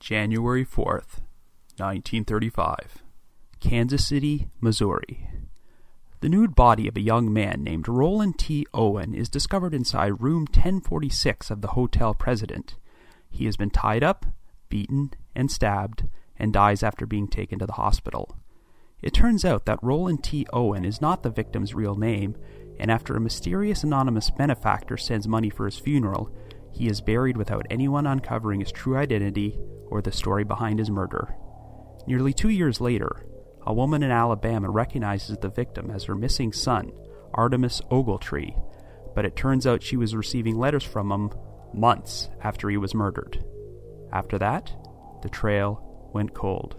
January 4th, 1935. Kansas City, Missouri. The nude body of a young man named Roland T. Owen is discovered inside room 1046 of the Hotel President. He has been tied up, beaten, and stabbed, and dies after being taken to the hospital. It turns out that Roland T. Owen is not the victim's real name, and after a mysterious anonymous benefactor sends money for his funeral, he is buried without anyone uncovering his true identity or the story behind his murder. Nearly 2 years later, a woman in Alabama recognizes the victim as her missing son, Artemus Ogletree, but it turns out she was receiving letters from him months after he was murdered. After that, the trail went cold.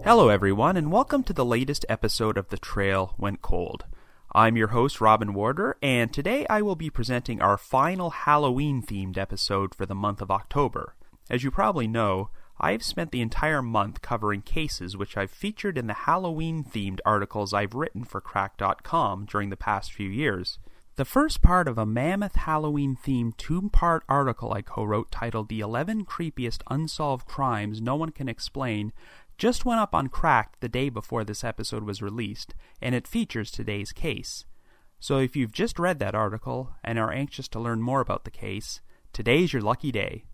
Hello everyone, and welcome to the latest episode of The Trail Went Cold. I'm your host, Robin Warder, and today I will be presenting our final Halloween-themed episode for the month of October. As you probably know, I've spent the entire month covering cases which I've featured in the Halloween-themed articles I've written for Crack.com during the past few years. The first part of a mammoth Halloween-themed two-part article I co-wrote titled The 11 Creepiest Unsolved Crimes No One Can Explain just went up on Cracked the day before this episode was released, and it features today's case. So if you've just read that article and are anxious to learn more about the case, today's your lucky day.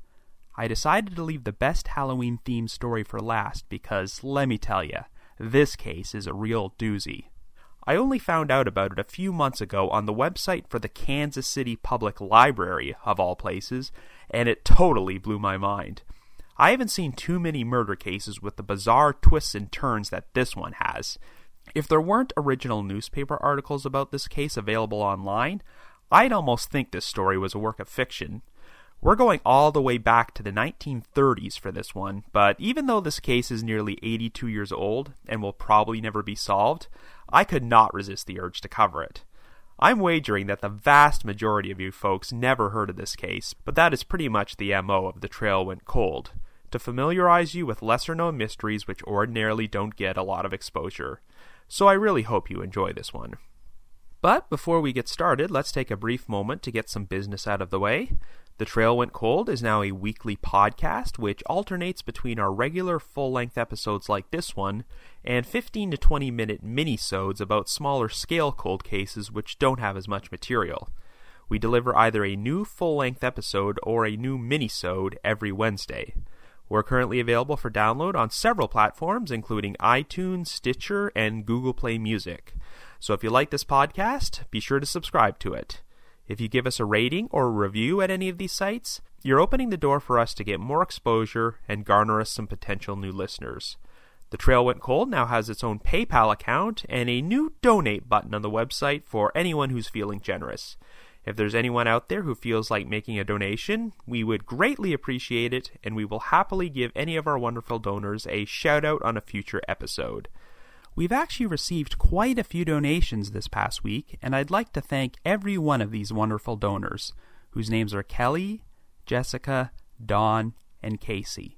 I decided to leave the best Halloween-themed story for last because, let me tell you, this case is a real doozy. I only found out about it a few months ago on the website for the Kansas City Public Library, of all places, and it totally blew my mind. I haven't seen too many murder cases with the bizarre twists and turns that this one has. If there weren't original newspaper articles about this case available online, I'd almost think this story was a work of fiction. We're going all the way back to the 1930s for this one, but even though this case is nearly 82 years old and will probably never be solved, I could not resist the urge to cover it. I'm wagering that the vast majority of you folks never heard of this case, but that is pretty much the MO of The Trail Went Cold, to familiarize you with lesser-known mysteries which ordinarily don't get a lot of exposure. So I really hope you enjoy this one. But before we get started, let's take a brief moment to get some business out of the way. The Trail Went Cold is now a weekly podcast which alternates between our regular full-length episodes like this one and 15 to 20 minute mini-sodes about smaller scale cold cases which don't have as much material. We deliver either a new full-length episode or a new mini-sode every Wednesday. We're currently available for download on several platforms including iTunes, Stitcher, and Google Play Music. So if you like this podcast, be sure to subscribe to it. If you give us a rating or a review at any of these sites, you're opening the door for us to get more exposure and garner us some potential new listeners. The Trail Went Cold now has its own PayPal account and a new donate button on the website for anyone who's feeling generous. If there's anyone out there who feels like making a donation, we would greatly appreciate it, and we will happily give any of our wonderful donors a shout out on a future episode. We've actually received quite a few donations this past week, and I'd like to thank every one of these wonderful donors, whose names are Kelly, Jessica, Dawn, and Casey.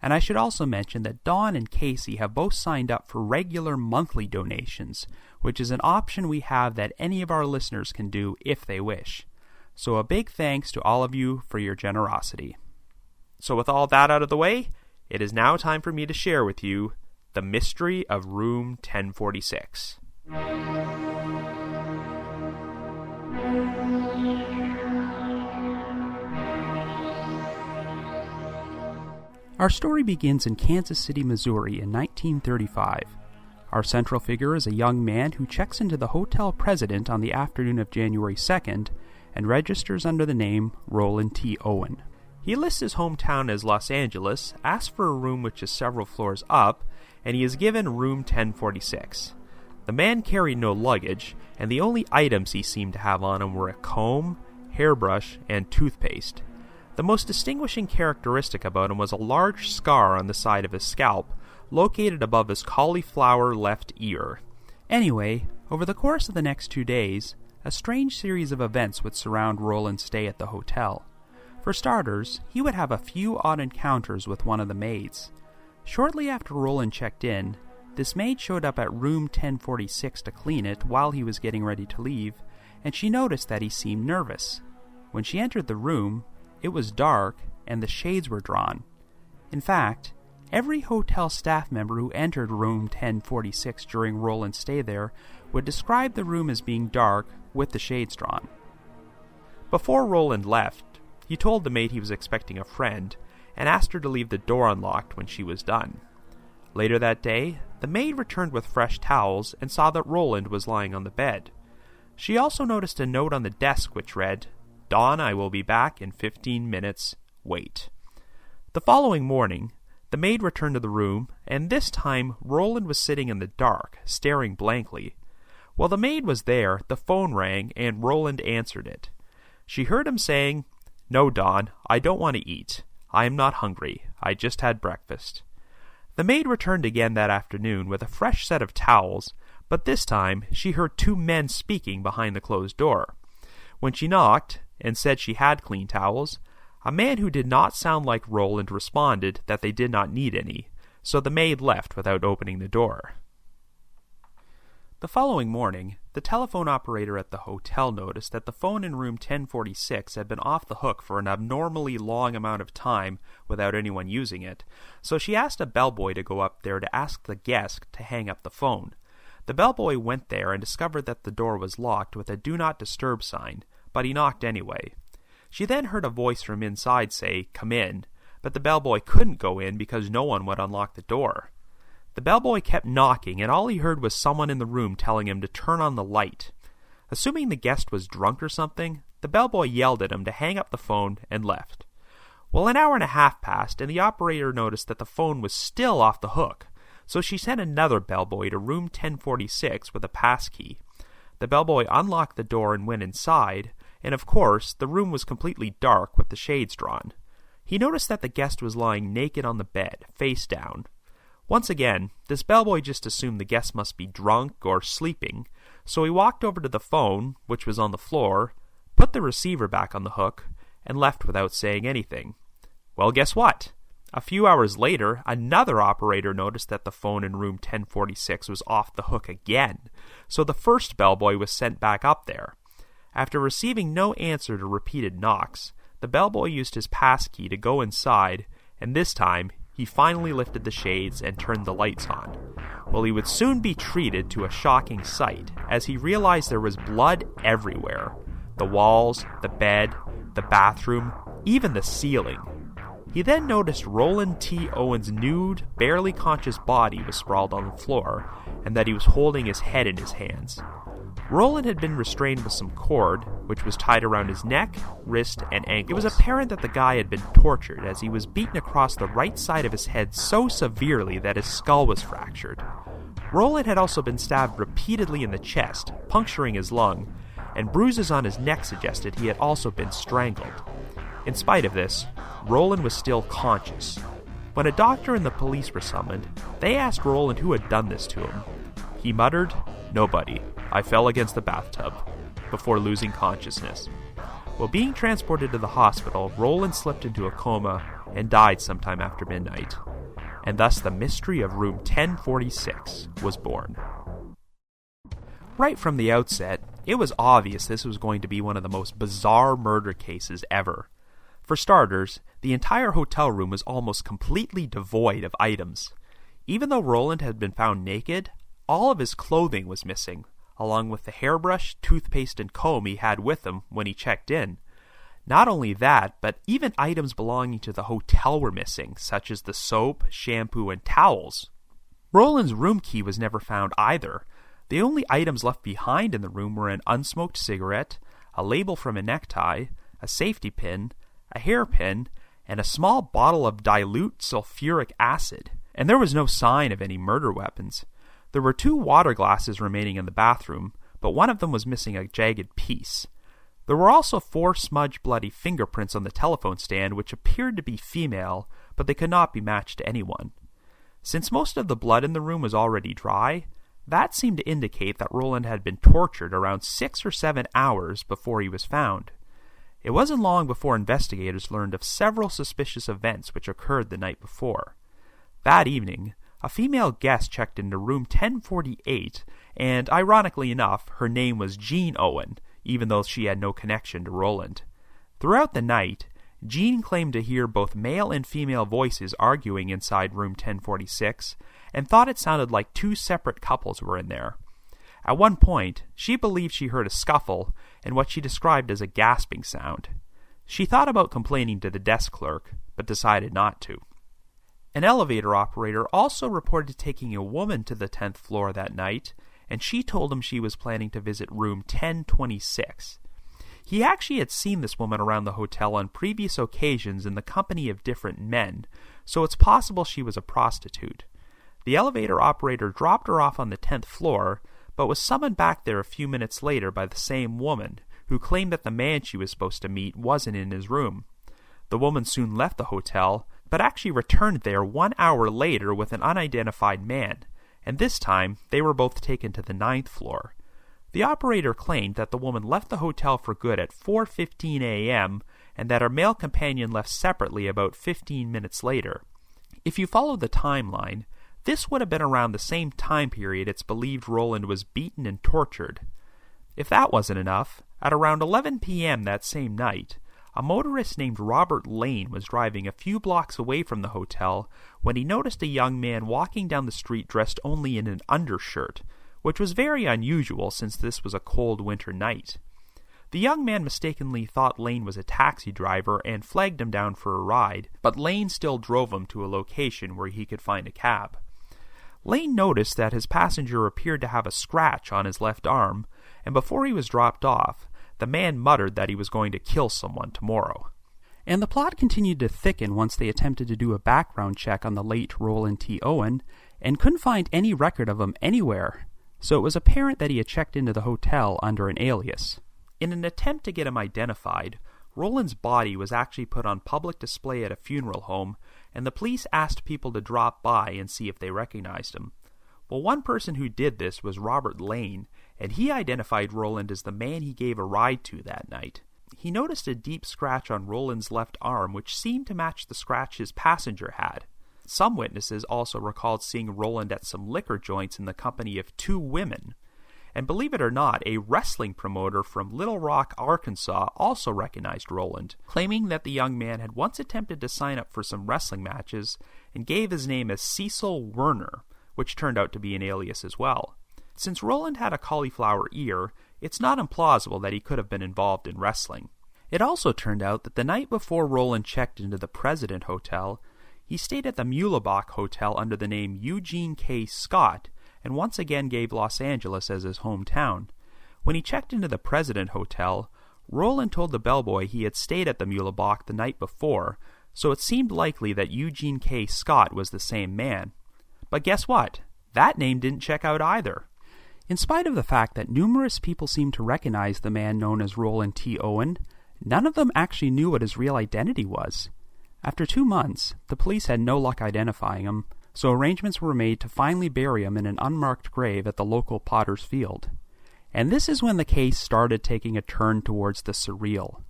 And I should also mention that Dawn and Casey have both signed up for regular monthly donations, which is an option we have that any of our listeners can do if they wish. So a big thanks to all of you for your generosity. So with all that out of the way, it is now time for me to share with you the mystery of room 1046. Our story begins in Kansas City, Missouri in 1935. Our central figure is a young man who checks into the Hotel President on the afternoon of January 2nd and registers under the name Roland T. Owen. He lists his hometown as Los Angeles, asks for a room which is several floors up, and he is given room 1046. The man carried no luggage, and the only items he seemed to have on him were a comb, hairbrush, and toothpaste. The most distinguishing characteristic about him was a large scar on the side of his scalp, located above his cauliflower left ear. Anyway, over the course of the next 2 days, a strange series of events would surround Roland's stay at the hotel. For starters, he would have a few odd encounters with one of the maids. Shortly after Roland checked in, this maid showed up at room 1046 to clean it while he was getting ready to leave, and she noticed that he seemed nervous. When she entered the room, it was dark and the shades were drawn. In fact, every hotel staff member who entered room 1046 during Roland's stay there would describe the room as being dark with the shades drawn. Before Roland left, he told the maid he was expecting a friend and asked her to leave the door unlocked when she was done. Later that day, the maid returned with fresh towels and saw that Roland was lying on the bed. She also noticed a note on the desk which read, "Dawn, I will be back in 15 minutes. Wait." The following morning, the maid returned to the room, and this time Roland was sitting in the dark, staring blankly. While the maid was there, the phone rang and Roland answered it. She heard him saying, "No, Dawn, I don't want to eat. I am not hungry. I just had breakfast." The maid returned again that afternoon with a fresh set of towels, but this time she heard 2 men speaking behind the closed door. When she knocked and said she had clean towels, a man who did not sound like Roland responded that they did not need any, so the maid left without opening the door. The following morning, the telephone operator at the hotel noticed that the phone in room 1046 had been off the hook for an abnormally long amount of time without anyone using it, so she asked a bellboy to go up there to ask the guest to hang up the phone. The bellboy went there and discovered that the door was locked with a "Do Not Disturb" sign, but he knocked anyway. She then heard a voice from inside say, "Come in," but the bellboy couldn't go in because no one would unlock the door. The bellboy kept knocking, and all he heard was someone in the room telling him to turn on the light. Assuming the guest was drunk or something, the bellboy yelled at him to hang up the phone and left. Well, an hour and a half passed, and the operator noticed that the phone was still off the hook, so she sent another bellboy to room 1046 with a passkey. The bellboy unlocked the door and went inside, and of course, the room was completely dark with the shades drawn. He noticed that the guest was lying naked on the bed, face down. Once again, this bellboy just assumed the guest must be drunk or sleeping, so he walked over to the phone, which was on the floor, put the receiver back on the hook, and left without saying anything. Well, guess what? A few hours later, another operator noticed that the phone in room 1046 was off the hook again, so the first bellboy was sent back up there. After receiving no answer to repeated knocks, the bellboy used his passkey to go inside, and this time, he finally lifted the shades and turned the lights on. Well, he would soon be treated to a shocking sight, as he realized there was blood everywhere. The walls, the bed, the bathroom, even the ceiling. He then noticed Roland T. Owen's nude, barely conscious body was sprawled on the floor, and that he was holding his head in his hands. Roland had been restrained with some cord, which was tied around his neck, wrist, and ankles. It was apparent that the guy had been tortured, as he was beaten across the right side of his head so severely that his skull was fractured. Roland had also been stabbed repeatedly in the chest, puncturing his lung, and bruises on his neck suggested he had also been strangled. In spite of this, Roland was still conscious. When a doctor and the police were summoned, they asked Roland who had done this to him. He muttered, "Nobody. I fell against the bathtub," before losing consciousness. While being transported to the hospital, Roland slipped into a coma and died sometime after midnight. And thus the mystery of room 1046 was born. Right from the outset, it was obvious this was going to be one of the most bizarre murder cases ever. For starters, the entire hotel room was almost completely devoid of items. Even though Roland had been found naked, all of his clothing was missing, along with the hairbrush, toothpaste, and comb he had with him when he checked in. Not only that, but even items belonging to the hotel were missing, such as the soap, shampoo, and towels. Roland's room key was never found either. The only items left behind in the room were an unsmoked cigarette, a label from a necktie, a safety pin, a hairpin, and a small bottle of dilute sulfuric acid. And there was no sign of any murder weapons. There were 2 water glasses remaining in the bathroom, but one of them was missing a jagged piece. There were also 4 smudged bloody fingerprints on the telephone stand which appeared to be female, but they could not be matched to anyone. Since most of the blood in the room was already dry, that seemed to indicate that Roland had been tortured around 6 or 7 hours before he was found. It wasn't long before investigators learned of several suspicious events which occurred the night before. That evening, a female guest checked into room 1048, and ironically enough, her name was Jean Owen, even though she had no connection to Roland. Throughout the night, Jean claimed to hear both male and female voices arguing inside room 1046, and thought it sounded like 2 separate couples were in there. At one point, she believed she heard a scuffle and what she described as a gasping sound. She thought about complaining to the desk clerk, but decided not to. An elevator operator also reported taking a woman to the 10th floor that night, and she told him she was planning to visit room 1026. He actually had seen this woman around the hotel on previous occasions in the company of different men, so it's possible she was a prostitute. The elevator operator dropped her off on the 10th floor, but was summoned back there a few minutes later by the same woman, who claimed that the man she was supposed to meet wasn't in his room. The woman soon left the hotel, but actually returned there 1 hour later with an unidentified man, and this time they were both taken to the 9th floor. The operator claimed that the woman left the hotel for good at 4:15 a.m., and that her male companion left separately about 15 minutes later. If you follow the timeline, this would have been around the same time period it's believed Roland was beaten and tortured. If that wasn't enough, at around 11 p.m. that same night, a motorist named Robert Lane was driving a few blocks away from the hotel when he noticed a young man walking down the street dressed only in an undershirt, which was very unusual since this was a cold winter night. The young man mistakenly thought Lane was a taxi driver and flagged him down for a ride, but Lane still drove him to a location where he could find a cab. Lane noticed that his passenger appeared to have a scratch on his left arm, and before he was dropped off, the man muttered that he was going to kill someone tomorrow. And the plot continued to thicken once they attempted to do a background check on the late Roland T. Owen, and couldn't find any record of him anywhere, so it was apparent that he had checked into the hotel under an alias. In an attempt to get him identified, Roland's body was actually put on public display at a funeral home, and the police asked people to drop by and see if they recognized him. Well, one person who did this was Robert Lane, and he identified Roland as the man he gave a ride to that night. He noticed a deep scratch on Roland's left arm which seemed to match the scratch his passenger had. Some witnesses also recalled seeing Roland at some liquor joints in the company of 2 women. And believe it or not, a wrestling promoter from Little Rock, Arkansas also recognized Roland, claiming that the young man had once attempted to sign up for some wrestling matches and gave his name as Cecil Werner, which turned out to be an alias as well. Since Roland had a cauliflower ear, it's not implausible that he could have been involved in wrestling. It also turned out that the night before Roland checked into the President Hotel, he stayed at the Muhlebach Hotel under the name Eugene K. Scott, and once again gave Los Angeles as his hometown. When he checked into the President Hotel, Roland told the bellboy he had stayed at the Muhlebach the night before, so it seemed likely that Eugene K. Scott was the same man. But guess what? That name didn't check out either. In spite of the fact that numerous people seemed to recognize the man known as Roland T. Owen, none of them actually knew what his real identity was. After 2 months, the police had no luck identifying him, so arrangements were made to finally bury him in an unmarked grave at the local Potter's Field. And this is when the case started taking a turn towards the surreal.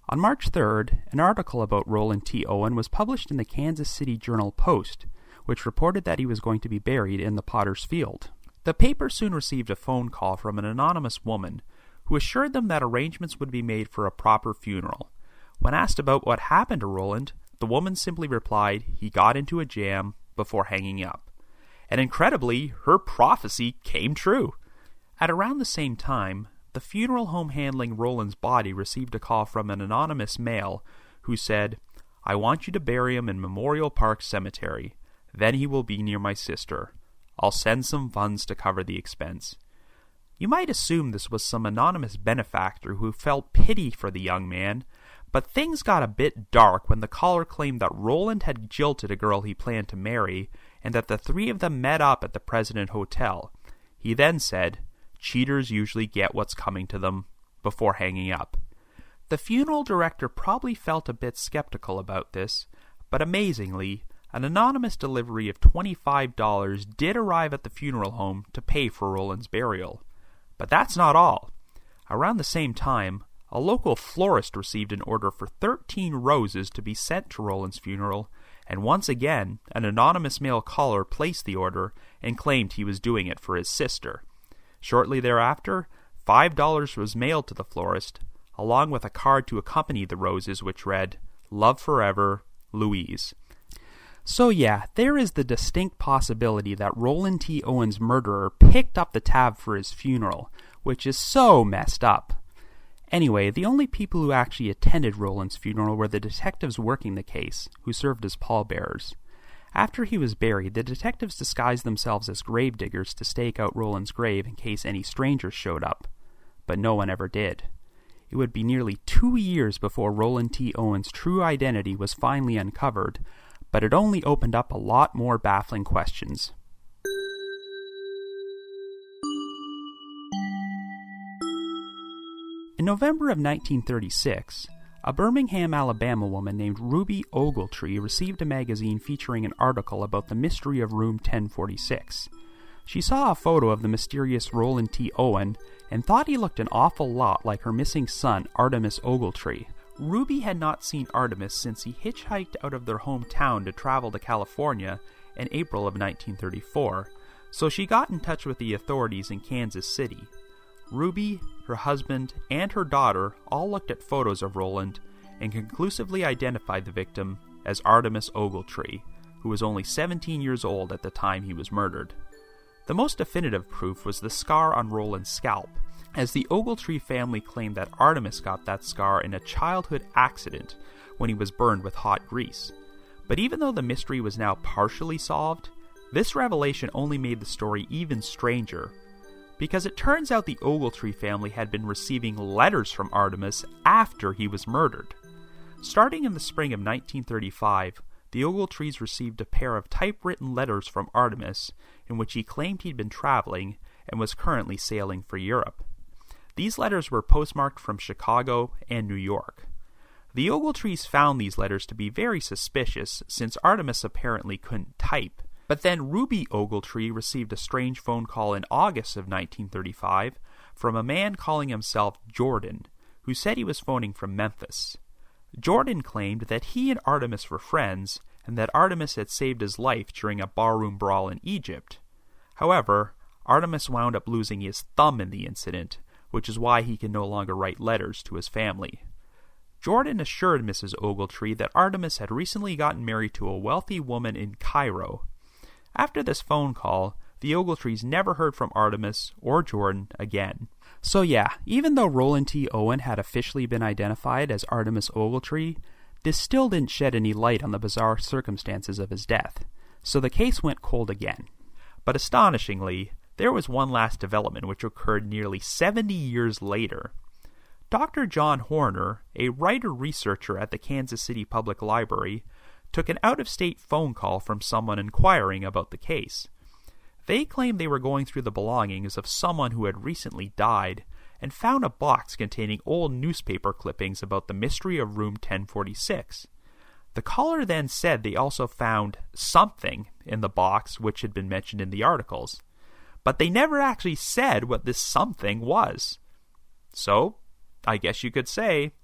On March 3rd, an article about Roland T. Owen was published in the Kansas City Journal-Post, which reported that he was going to be buried in the Potter's Field. The paper soon received a phone call from an anonymous woman who assured them that arrangements would be made for a proper funeral. When asked about what happened to Roland, the woman simply replied he got into a jam before hanging up. And incredibly, her prophecy came true. At around the same time, the funeral home handling Roland's body received a call from an anonymous male who said, "I want you to bury him in Memorial Park Cemetery. Then he will be near my sister. I'll send some funds to cover the expense." You might assume this was some anonymous benefactor who felt pity for the young man, but things got a bit dark when the caller claimed that Roland had jilted a girl he planned to marry, and that the 3 of them met up at the President Hotel. He then said, "Cheaters usually get what's coming to them," before hanging up. The funeral director probably felt a bit skeptical about this, but amazingly, an anonymous delivery of $25 did arrive at the funeral home to pay for Roland's burial. But that's not all. Around the same time, a local florist received an order for 13 roses to be sent to Roland's funeral, and once again, an anonymous male caller placed the order and claimed he was doing it for his sister. Shortly thereafter, $5 was mailed to the florist, along with a card to accompany the roses which read, "Love forever, Louise." So yeah, there is the distinct possibility that Roland T. Owen's murderer picked up the tab for his funeral, which is so messed up. Anyway, the only people who actually attended Roland's funeral were the detectives working the case, who served as pallbearers. After he was buried, the detectives disguised themselves as gravediggers to stake out Roland's grave in case any strangers showed up. But no one ever did. It would be nearly 2 years before Roland T. Owen's true identity was finally uncovered, but it only opened up a lot more baffling questions. In November of 1936, a Birmingham, Alabama woman named Ruby Ogletree received a magazine featuring an article about the mystery of room 1046. She saw a photo of the mysterious Roland T. Owen and thought he looked an awful lot like her missing son, Artemus Ogletree. Ruby had not seen Artemus since he hitchhiked out of their hometown to travel to California in April of 1934, so she got in touch with the authorities in Kansas City. Ruby, her husband, and her daughter all looked at photos of Roland and conclusively identified the victim as Artemus Ogletree, who was only 17 years old at the time he was murdered. The most definitive proof was the scar on Roland's scalp, as the Ogletree family claimed that Artemus got that scar in a childhood accident when he was burned with hot grease. But even though the mystery was now partially solved, this revelation only made the story even stranger, because it turns out the Ogletree family had been receiving letters from Artemus after he was murdered. Starting in the spring of 1935, the Ogletrees received a pair of typewritten letters from Artemus in which he claimed he'd been traveling and was currently sailing for Europe. These letters were postmarked from Chicago and New York. The Ogletrees found these letters to be very suspicious since Artemus apparently couldn't type. But then Ruby Ogletree received a strange phone call in August of 1935 from a man calling himself Jordan, who said he was phoning from Memphis. Jordan claimed that he and Artemus were friends and that Artemus had saved his life during a barroom brawl in Egypt. However, Artemus wound up losing his thumb in the incident, which is why he can no longer write letters to his family. Jordan assured Mrs. Ogletree that Artemus had recently gotten married to a wealthy woman in Cairo. After this phone call, the Ogletrees never heard from Artemus or Jordan again. So yeah, even though Roland T. Owen had officially been identified as Artemus Ogletree, this still didn't shed any light on the bizarre circumstances of his death, so the case went cold again. But astonishingly, there was one last development which occurred nearly 70 years later. Dr. John Horner, a writer-researcher at the Kansas City Public Library, took an out-of-state phone call from someone inquiring about the case. They claimed they were going through the belongings of someone who had recently died and found a box containing old newspaper clippings about the mystery of room 1046. The caller then said they also found something in the box which had been mentioned in the articles, but they never actually said what this something was. So, I guess you could say,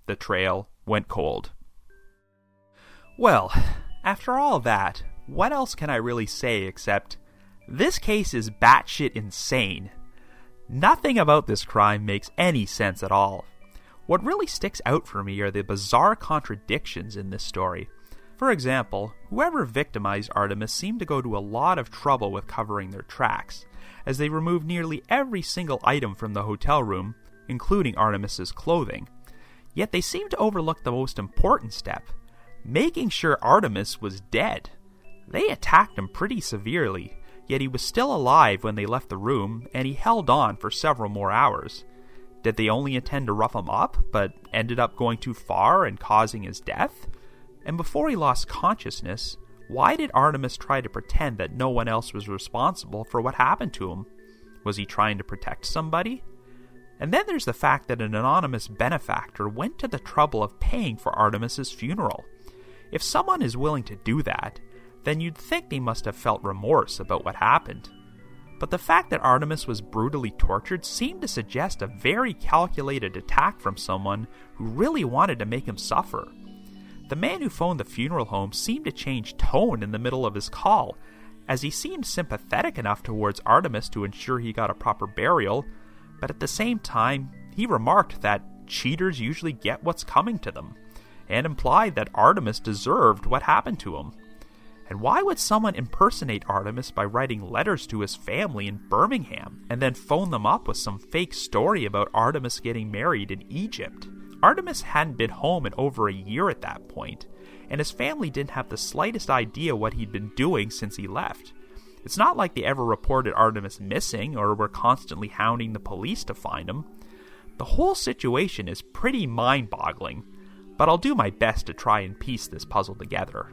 the trail went cold. Well, after all that, what else can I really say except, this case is batshit insane. Nothing about this crime makes any sense at all. What really sticks out for me are the bizarre contradictions in this story. For example, whoever victimized Artemus seemed to go to a lot of trouble with covering their tracks, as they removed nearly every single item from the hotel room, including Artemis's clothing. Yet they seemed to overlook the most important step, making sure Artemus was dead. They attacked him pretty severely, yet he was still alive when they left the room, and he held on for several more hours. Did they only intend to rough him up, but ended up going too far and causing his death? And before he lost consciousness, why did Artemus try to pretend that no one else was responsible for what happened to him? Was he trying to protect somebody? And then there's the fact that an anonymous benefactor went to the trouble of paying for Artemis's funeral. If someone is willing to do that, then you'd think they must have felt remorse about what happened. But the fact that Artemus was brutally tortured seemed to suggest a very calculated attack from someone who really wanted to make him suffer. The man who phoned the funeral home seemed to change tone in the middle of his call, as he seemed sympathetic enough towards Artemus to ensure he got a proper burial, but at the same time, he remarked that cheaters usually get what's coming to them, and implied that Artemus deserved what happened to him. And why would someone impersonate Artemus by writing letters to his family in Birmingham, and then phone them up with some fake story about Artemus getting married in Egypt? Artemus hadn't been home in over a year at that point, and his family didn't have the slightest idea what he'd been doing since he left. It's not like they ever reported Artemus missing or were constantly hounding the police to find him. The whole situation is pretty mind-boggling, but I'll do my best to try and piece this puzzle together.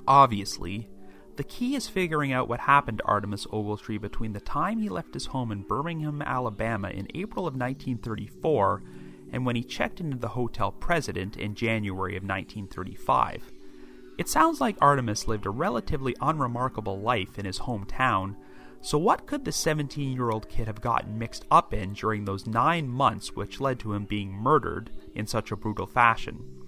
Obviously, the key is figuring out what happened to Artemus Ogletree between the time he left his home in Birmingham, Alabama in April of 1934 and when he checked into the Hotel President in January of 1935. It sounds like Artemus lived a relatively unremarkable life in his hometown, so what could the 17-year-old kid have gotten mixed up in during those 9 months which led to him being murdered in such a brutal fashion?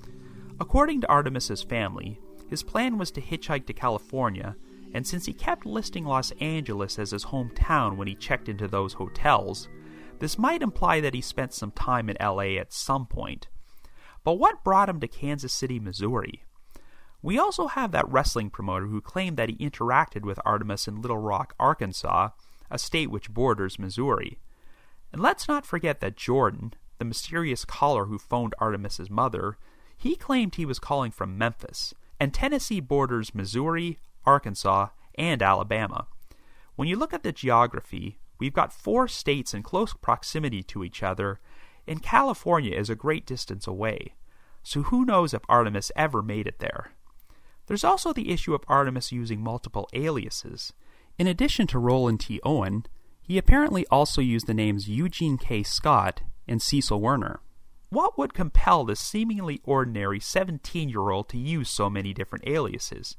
According to Artemis's family, his plan was to hitchhike to California, and since he kept listing Los Angeles as his hometown when he checked into those hotels, this might imply that he spent some time in LA at some point. But what brought him to Kansas City, Missouri? We also have that wrestling promoter who claimed that he interacted with Artemus in Little Rock, Arkansas, a state which borders Missouri. And let's not forget that Jordan, the mysterious caller who phoned Artemis's mother, he claimed he was calling from Memphis, and Tennessee borders Missouri, Arkansas, and Alabama. When you look at the geography, we've got 4 states in close proximity to each other, and California is a great distance away, so who knows if Artemus ever made it there. There's also the issue of Artemus using multiple aliases. In addition to Roland T. Owen, he apparently also used the names Eugene K. Scott and Cecil Werner. What would compel this seemingly ordinary 17-year-old to use so many different aliases?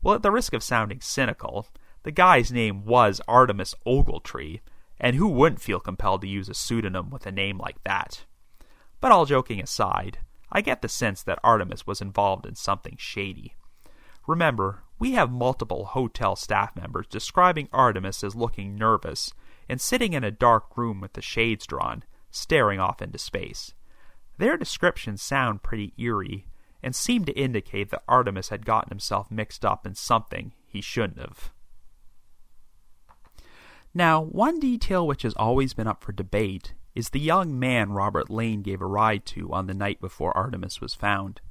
Well, at the risk of sounding cynical, the guy's name was Artemus Ogletree, and who wouldn't feel compelled to use a pseudonym with a name like that? But all joking aside, I get the sense that Artemus was involved in something shady. Remember, we have multiple hotel staff members describing Artemus as looking nervous and sitting in a dark room with the shades drawn, staring off into space. Their descriptions sound pretty eerie, and seem to indicate that Artemus had gotten himself mixed up in something he shouldn't have. Now, one detail which has always been up for debate is the young man Robert Lane gave a ride to on the night before Artemus was found.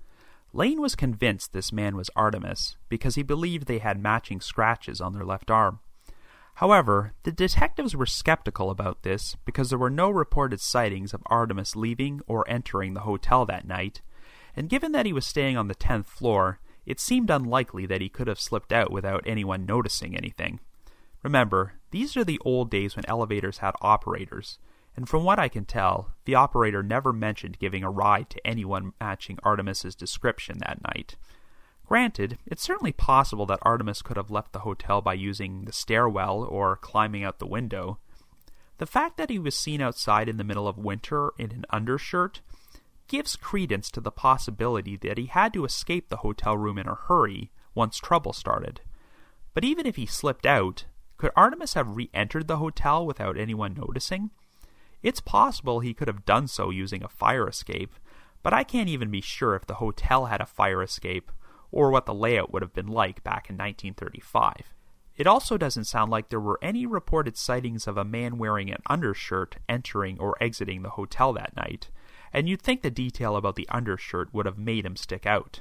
Lane was convinced this man was Artemus because he believed they had matching scratches on their left arm. However, the detectives were skeptical about this because there were no reported sightings of Artemus leaving or entering the hotel that night, and given that he was staying on the 10th floor, it seemed unlikely that he could have slipped out without anyone noticing anything. Remember, these are the old days when elevators had operators, and from what I can tell, the operator never mentioned giving a ride to anyone matching Artemis's description that night. Granted, it's certainly possible that Artemus could have left the hotel by using the stairwell or climbing out the window. The fact that he was seen outside in the middle of winter in an undershirt gives credence to the possibility that he had to escape the hotel room in a hurry once trouble started. But even if he slipped out, could Artemus have re-entered the hotel without anyone noticing? It's possible he could have done so using a fire escape, but I can't even be sure if the hotel had a fire escape or what the layout would have been like back in 1935. It also doesn't sound like there were any reported sightings of a man wearing an undershirt entering or exiting the hotel that night, and you'd think the detail about the undershirt would have made him stick out.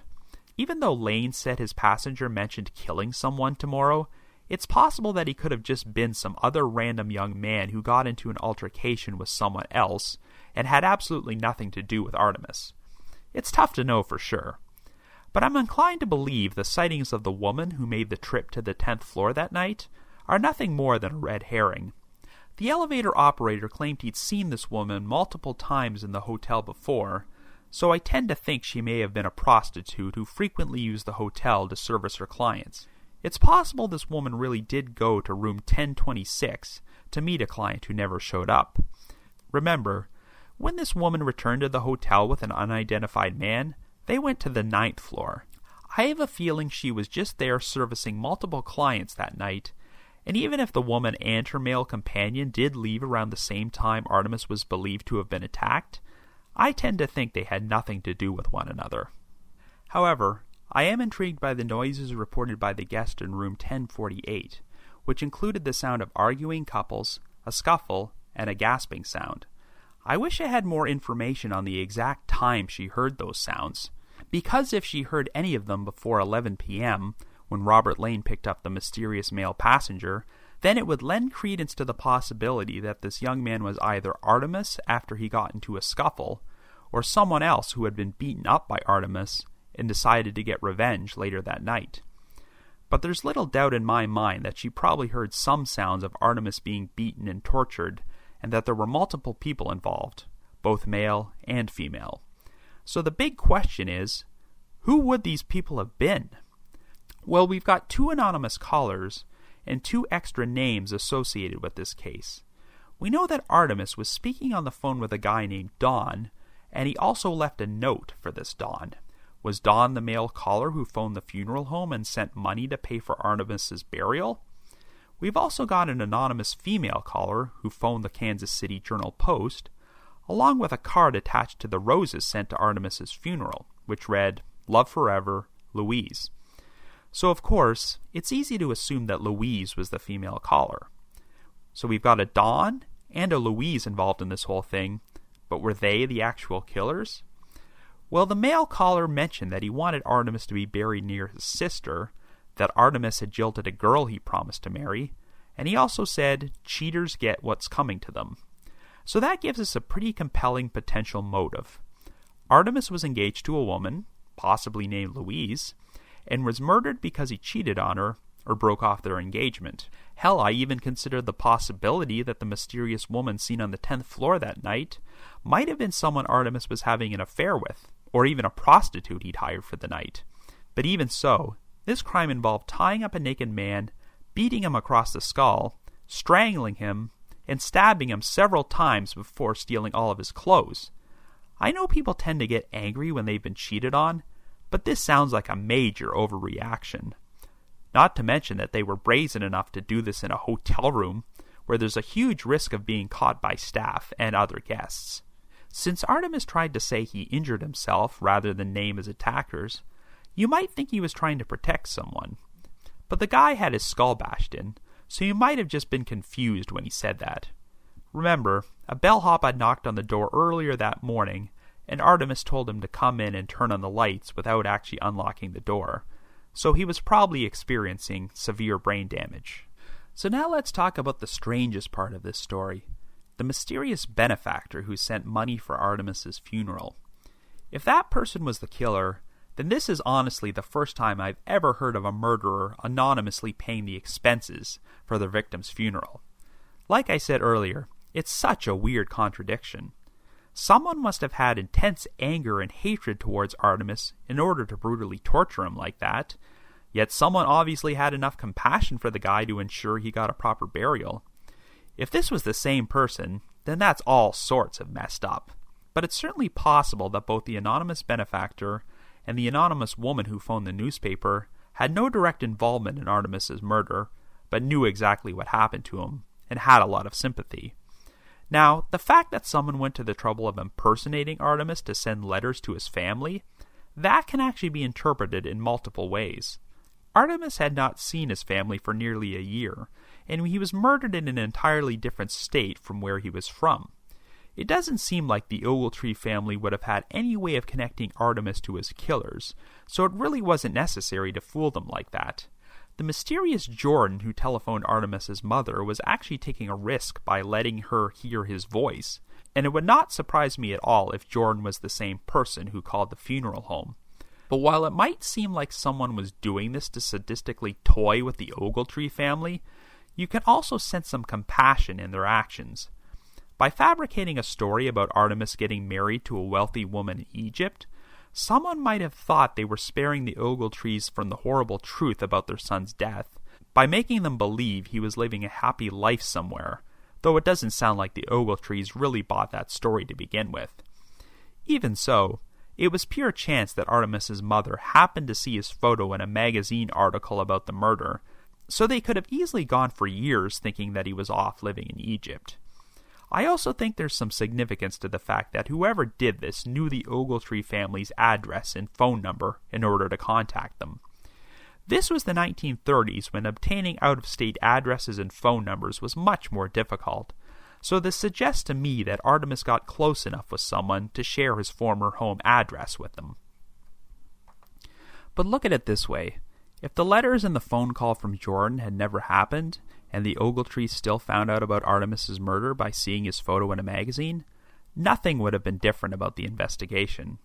Even though Lane said his passenger mentioned killing someone tomorrow, it's possible that he could have just been some other random young man who got into an altercation with someone else and had absolutely nothing to do with Artemus. It's tough to know for sure. But I'm inclined to believe the sightings of the woman who made the trip to the 10th floor that night are nothing more than a red herring. The elevator operator claimed he'd seen this woman multiple times in the hotel before, so I tend to think she may have been a prostitute who frequently used the hotel to service her clients. It's possible this woman really did go to room 1026 to meet a client who never showed up. Remember, when this woman returned to the hotel with an unidentified man, they went to the 9th floor. I have a feeling she was just there servicing multiple clients that night, and even if the woman and her male companion did leave around the same time Artemus was believed to have been attacked, I tend to think they had nothing to do with one another. However, I am intrigued by the noises reported by the guest in room 1048, which included the sound of arguing couples, a scuffle, and a gasping sound. I wish I had more information on the exact time she heard those sounds, because if she heard any of them before 11 p.m., when Robert Lane picked up the mysterious male passenger, then it would lend credence to the possibility that this young man was either Artemus after he got into a scuffle, or someone else who had been beaten up by Artemus and decided to get revenge later that night. But there's little doubt in my mind that she probably heard some sounds of Artemus being beaten and tortured, and that there were multiple people involved, both male and female. So the big question is, who would these people have been? Well, we've got 2 anonymous callers and 2 extra names associated with this case. We know that Artemus was speaking on the phone with a guy named Don, and he also left a note for this Don. Was Don the male caller who phoned the funeral home and sent money to pay for Artemis's burial? We've also got an anonymous female caller who phoned the Kansas City Journal-Post, along with a card attached to the roses sent to Artemis's funeral, which read, "Love forever, Louise." So, of course, it's easy to assume that Louise was the female caller. So we've got a Don and a Louise involved in this whole thing, but were they the actual killers? Well, the male caller mentioned that he wanted Artemus to be buried near his sister, that Artemus had jilted a girl he promised to marry, and he also said, cheaters get what's coming to them. So that gives us a pretty compelling potential motive. Artemus was engaged to a woman, possibly named Louise, and was murdered because he cheated on her or broke off their engagement. Hell, I even considered the possibility that the mysterious woman seen on the 10th floor that night might have been someone Artemus was having an affair with, or even a prostitute he'd hired for the night. But even so, this crime involved tying up a naked man, beating him across the skull, strangling him, and stabbing him several times before stealing all of his clothes. I know people tend to get angry when they've been cheated on, but this sounds like a major overreaction. Not to mention that they were brazen enough to do this in a hotel room, where there's a huge risk of being caught by staff and other guests. Since Artemus tried to say he injured himself rather than name his attackers, you might think he was trying to protect someone. But the guy had his skull bashed in, so you might have just been confused when he said that. Remember, a bellhop had knocked on the door earlier that morning, and Artemus told him to come in and turn on the lights without actually unlocking the door, so he was probably experiencing severe brain damage. So now let's talk about the strangest part of this story, the mysterious benefactor who sent money for Artemis's funeral. If that person was the killer, then this is honestly the first time I've ever heard of a murderer anonymously paying the expenses for their victim's funeral. Like I said earlier, it's such a weird contradiction. Someone must have had intense anger and hatred towards Artemus in order to brutally torture him like that, yet someone obviously had enough compassion for the guy to ensure he got a proper burial. If this was the same person, then that's all sorts of messed up. But it's certainly possible that both the anonymous benefactor and the anonymous woman who phoned the newspaper had no direct involvement in Artemis's murder, but knew exactly what happened to him and had a lot of sympathy. Now, the fact that someone went to the trouble of impersonating Artemus to send letters to his family, that can actually be interpreted in multiple ways. Artemus had not seen his family for nearly a year, and he was murdered in an entirely different state from where he was from. It doesn't seem like the Ogletree family would have had any way of connecting Artemus to his killers, so it really wasn't necessary to fool them like that. The mysterious Jordan who telephoned Artemis's mother was actually taking a risk by letting her hear his voice, and it would not surprise me at all if Jordan was the same person who called the funeral home. But while it might seem like someone was doing this to sadistically toy with the Ogletree family, You can also sense some compassion in their actions. By fabricating a story about Artemus getting married to a wealthy woman in Egypt, someone might have thought they were sparing the Ogletrees from the horrible truth about their son's death by making them believe he was living a happy life somewhere, though it doesn't sound like the Ogletrees really bought that story to begin with. Even so, it was pure chance that Artemis's mother happened to see his photo in a magazine article about the murder, so they could have easily gone for years thinking that he was off living in Egypt. I also think there's some significance to the fact that whoever did this knew the Ogletree family's address and phone number in order to contact them. This was the 1930s when obtaining out-of-state addresses and phone numbers was much more difficult, so this suggests to me that Artemus got close enough with someone to share his former home address with them. But look at it this way. If the letters and the phone call from Jordan had never happened, and the Ogletrees still found out about Artemis's murder by seeing his photo in a magazine, nothing would have been different about the investigation.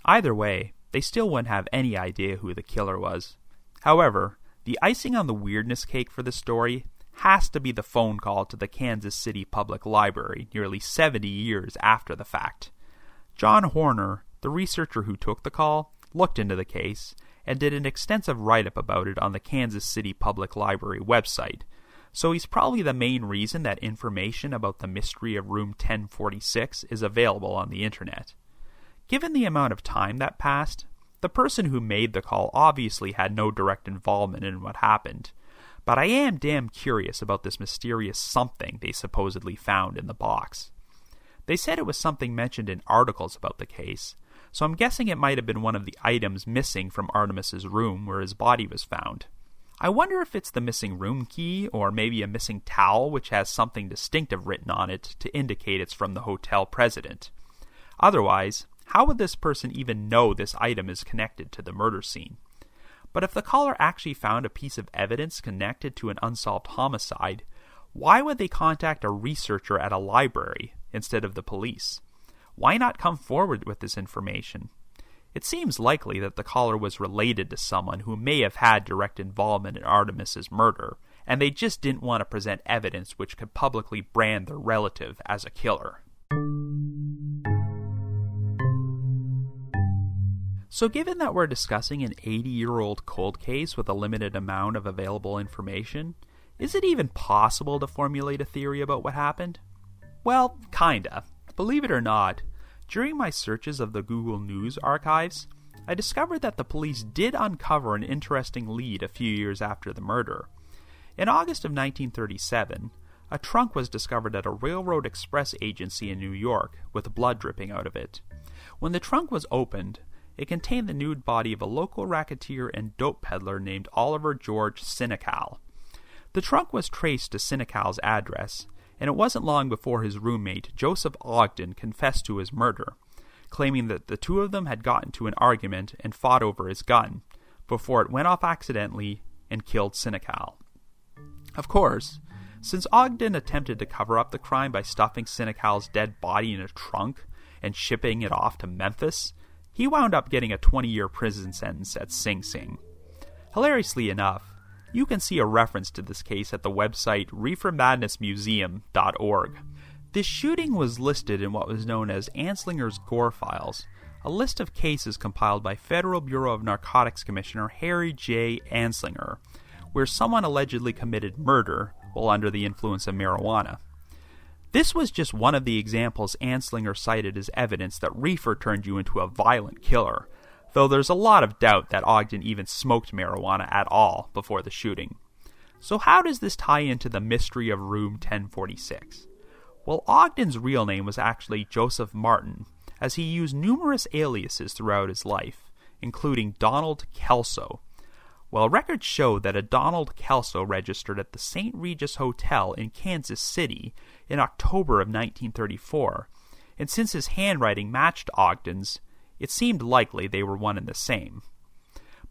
Either way, they still wouldn't have any idea who the killer was. However, the icing on the weirdness cake for this story has to be the phone call to the Kansas City Public Library nearly 70 years after the fact. John Horner, the researcher who took the call, looked into the case and did an extensive write-up about it on the Kansas City Public Library website, so he's probably the main reason that information about the mystery of room 1046 is available on the internet. Given the amount of time that passed, the person who made the call obviously had no direct involvement in what happened, but I am damn curious about this mysterious something they supposedly found in the box. They said it was something mentioned in articles about the case, so I'm guessing it might have been one of the items missing from Artemis's room where his body was found. I wonder if it's the missing room key, or maybe a missing towel which has something distinctive written on it to indicate it's from the hotel president. Otherwise, how would this person even know this item is connected to the murder scene? But if the caller actually found a piece of evidence connected to an unsolved homicide, why would they contact a researcher at a library instead of the police? Why not come forward with this information? It seems likely that the caller was related to someone who may have had direct involvement in Artemis's murder, and they just didn't want to present evidence which could publicly brand their relative as a killer. So given that we're discussing an 80-year-old cold case with a limited amount of available information, is it even possible to formulate a theory about what happened? Well, kinda. Believe it or not, during my searches of the Google News archives, I discovered that the police did uncover an interesting lead a few years after the murder. In August of 1937, a trunk was discovered at a railroad express agency in New York with blood dripping out of it. When the trunk was opened, it contained the nude body of a local racketeer and dope peddler named Oliver George Sinecal. The trunk was traced to Sinecal's address, and it wasn't long before his roommate, Joseph Ogden, confessed to his murder, claiming that the two of them had gotten into an argument and fought over his gun, before it went off accidentally and killed Sinecal. Of course, since Ogden attempted to cover up the crime by stuffing Sinecal's dead body in a trunk and shipping it off to Memphis, he wound up getting a 20-year prison sentence at Sing Sing. Hilariously enough, you can see a reference to this case at the website reefermadnessmuseum.org. This shooting was listed in what was known as Anslinger's Gore Files, a list of cases compiled by Federal Bureau of Narcotics Commissioner Harry J. Anslinger, where someone allegedly committed murder while under the influence of marijuana. This was just one of the examples Anslinger cited as evidence that reefer turned you into a violent killer, though there's a lot of doubt that Ogden even smoked marijuana at all before the shooting. So how does this tie into the mystery of room 1046? Well, Ogden's real name was actually Joseph Martin, as he used numerous aliases throughout his life, including Donald Kelso. Well, records show that a Donald Kelso registered at the St. Regis Hotel in Kansas City in October of 1934, and since his handwriting matched Ogden's, it seemed likely they were one and the same.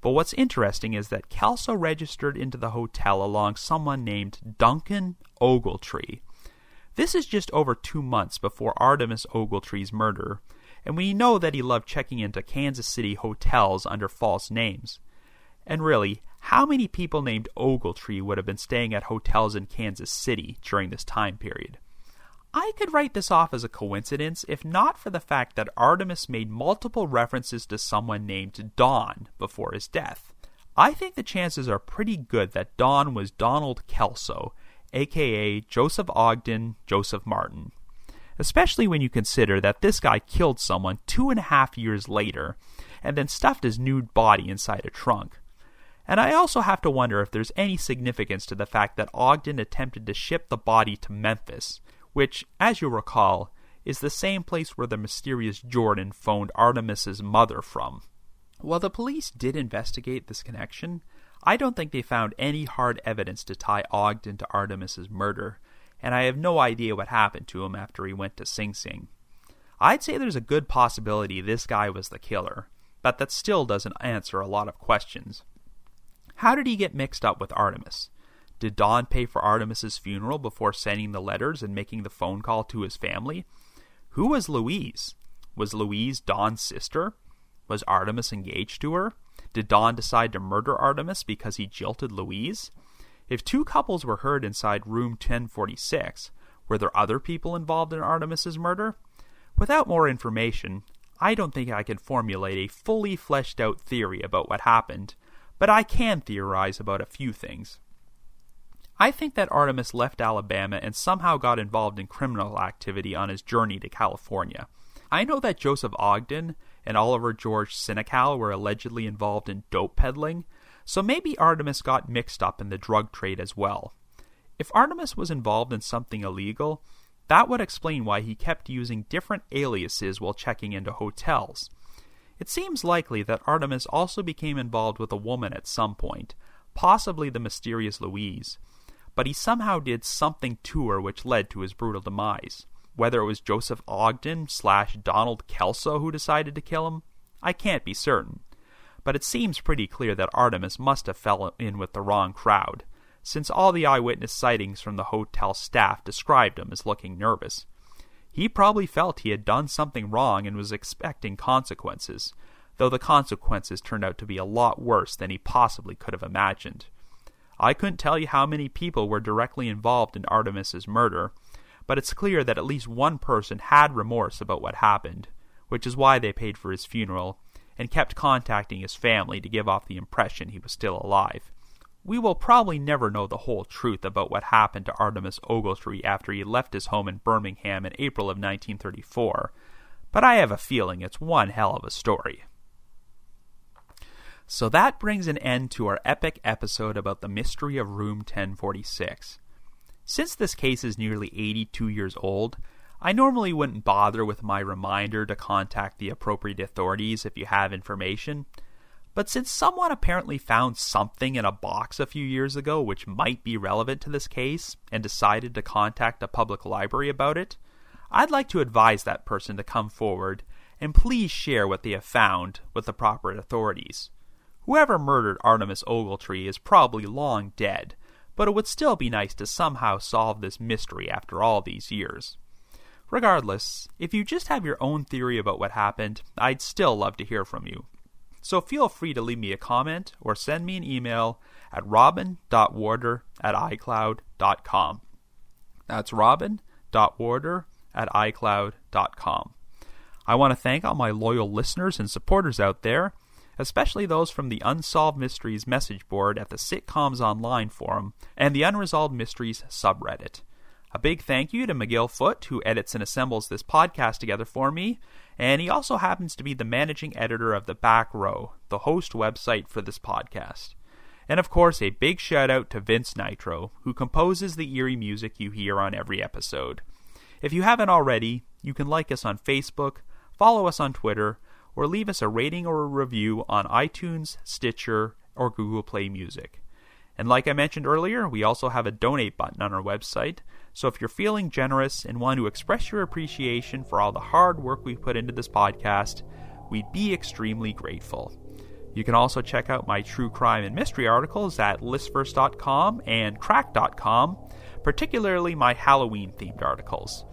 But what's interesting is that Kelso registered into the hotel along someone named Duncan Ogletree. This is just over 2 months before Artemus Ogletree's murder, and we know that he loved checking into Kansas City hotels under false names. And really, how many people named Ogletree would have been staying at hotels in Kansas City during this time period? I could write this off as a coincidence if not for the fact that Artemus made multiple references to someone named Don before his death. I think the chances are pretty good that Don was Donald Kelso, aka Joseph Ogden, Joseph Martin. Especially when you consider that this guy killed someone 2.5 years later, and then stuffed his nude body inside a trunk. And I also have to wonder if there's any significance to the fact that Ogden attempted to ship the body to Memphis, which, as you'll recall, is the same place where the mysterious Jordan phoned Artemis's mother from. While the police did investigate this connection, I don't think they found any hard evidence to tie Ogden to Artemis's murder, and I have no idea what happened to him after he went to Sing Sing. I'd say there's a good possibility this guy was the killer, but that still doesn't answer a lot of questions. How did he get mixed up with Artemis? Did Don pay for Artemis's funeral before sending the letters and making the phone call to his family? Who was Louise? Was Louise Don's sister? Was Artemis engaged to her? Did Don decide to murder Artemis because he jilted Louise? If two couples were heard inside room 1046, were there other people involved in Artemis's murder? Without more information, I don't think I can formulate a fully fleshed out theory about what happened, but I can theorize about a few things. I think that Artemis left Alabama and somehow got involved in criminal activity on his journey to California. I know that Joseph Ogden and Oliver George Sinecal were allegedly involved in dope peddling, so maybe Artemis got mixed up in the drug trade as well. If Artemis was involved in something illegal, that would explain why he kept using different aliases while checking into hotels. It seems likely that Artemis also became involved with a woman at some point, possibly the mysterious Louise, but he somehow did something to her which led to his brutal demise. Whether it was Joseph Ogden / Donald Kelso who decided to kill him, I can't be certain. But it seems pretty clear that Artemis must have fell in with the wrong crowd, since all the eyewitness sightings from the hotel staff described him as looking nervous. He probably felt he had done something wrong and was expecting consequences, though the consequences turned out to be a lot worse than he possibly could have imagined. I couldn't tell you how many people were directly involved in Artemis's murder, but it's clear that at least one person had remorse about what happened, which is why they paid for his funeral and kept contacting his family to give off the impression he was still alive. We will probably never know the whole truth about what happened to Artemus Ogletree after he left his home in Birmingham in April of 1934, but I have a feeling it's one hell of a story. So that brings an end to our epic episode about the mystery of Room 1046. Since this case is nearly 82 years old, I normally wouldn't bother with my reminder to contact the appropriate authorities if you have information, but since someone apparently found something in a box a few years ago which might be relevant to this case and decided to contact a public library about it, I'd like to advise that person to come forward and please share what they have found with the proper authorities. Whoever murdered Artemus Ogletree is probably long dead, but it would still be nice to somehow solve this mystery after all these years. Regardless, if you just have your own theory about what happened, I'd still love to hear from you. So feel free to leave me a comment or send me an email at robin.warder@icloud.com. That's robin.warder@icloud.com. I want to thank all my loyal listeners and supporters out there, especially those from the Unsolved Mysteries message board at the Sitcoms Online forum and the Unresolved Mysteries subreddit. A big thank you to McGill Foote, who edits and assembles this podcast together for me, and he also happens to be the managing editor of The Back Row, the host website for this podcast. And of course, a big shout out to Vince Nitro, who composes the eerie music you hear on every episode. If you haven't already, you can like us on Facebook, follow us on Twitter, or leave us a rating or a review on iTunes, Stitcher, or Google Play Music. And like I mentioned earlier, we also have a donate button on our website, so if you're feeling generous and want to express your appreciation for all the hard work we put into this podcast, we'd be extremely grateful. You can also check out my true crime and mystery articles at listverse.com and crack.com, particularly my Halloween-themed articles.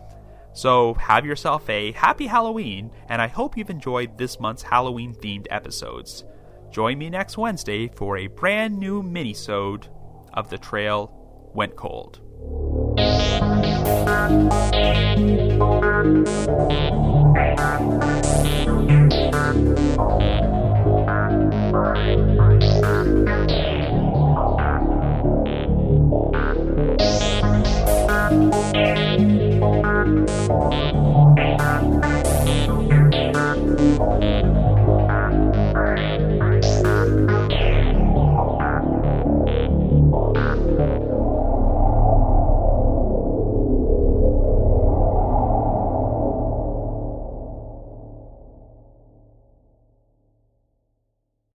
So have yourself a happy Halloween, and I hope you've enjoyed this month's Halloween-themed episodes. Join me next Wednesday for a brand new mini-sode of The Trail Went Cold.